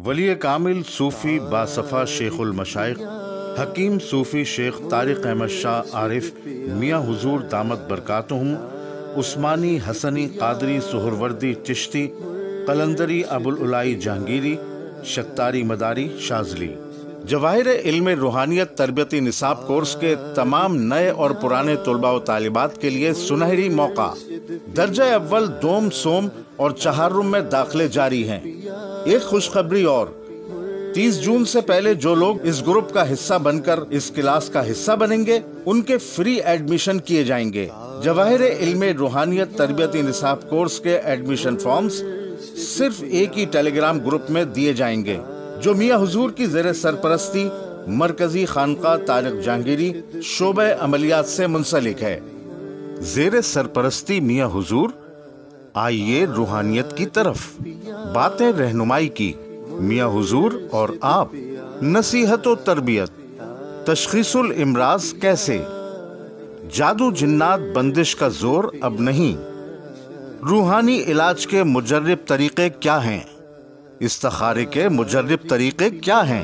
ولی کامل صوفی باصفا شیخ المشائخ حکیم صوفی شیخ طارق احمد شاہ عارف میاں حضور دامت برکاتہم عثمانی حسنی قادری سہروردی چشتی قلندری ابوالعلائی جہانگیری شتاری مداری شاذلی جواہر علم روحانیت تربیتی نصاب کورس کے تمام نئے اور پرانے طلباء و طالبات کے لیے سنہری موقع درجہ اول دوم سوم اور چہارم میں داخلے جاری ہیں۔ ایک خوشخبری اور 30 جون سے پہلے جو لوگ اس گروپ کا حصہ بن کر اس کلاس کا حصہ بنیں گے ان کے فری ایڈمیشن کیے جائیں گے۔ جواہر علم روحانیت تربیتی نصاب کورس کے ایڈمیشن فارمز صرف ایک ہی ٹیلی گرام گروپ میں دیے جائیں گے جو میاں حضور کی زیر سرپرستی مرکزی خانقاہ طارق جہانگیری شعبہ عملیات سے منسلک ہے۔ زیر سرپرستی میاں حضور، آئیے روحانیت کی طرف باتیں رہنمائی کی۔ میاں حضور اور آپ، نصیحت و تربیت، تشخیص الامراض کیسے، جادو جنات بندش کا زور اب نہیں، روحانی علاج کے مجرب طریقے کیا ہیں، استخارے کے مجرب طریقے کیا ہیں،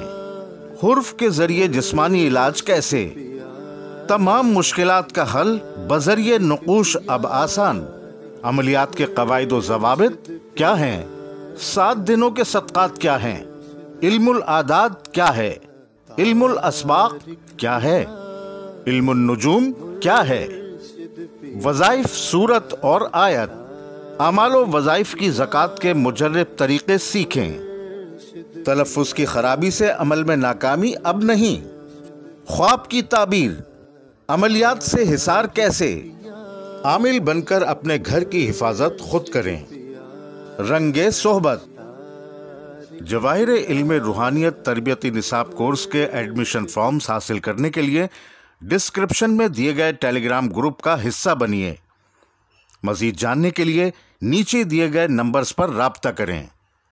حرف کے ذریعے جسمانی علاج کیسے، تمام مشکلات کا حل بذریعہ نقوش اب آسان، عملیات کے قواعد و ضوابط کیا ہیں، 7 دنوں کے صدقات کیا ہیں، علم العادات کیا ہے، علم الاسباق کیا ہے، علم النجوم کیا ہے، وظائف صورت اور آیت، اعمال و وظائف کی زکوٰۃ کے مجرب طریقے سیکھیں۔ تلفظ کی خرابی سے عمل میں ناکامی اب نہیں، خواب کی تعبیر، عملیات سے حصار کیسے، عامل بن کر اپنے گھر کی حفاظت خود کریں۔ رنگ صحبت۔ جواہر علم روحانیت تربیتی نصاب کورس کے ایڈمیشن فارمز حاصل کرنے کے لیے ڈسکرپشن میں دیے گئے ٹیلی گرام گروپ کا حصہ بنیے۔ مزید جاننے کے لیے نیچے دیے گئے نمبرز پر رابطہ کریں۔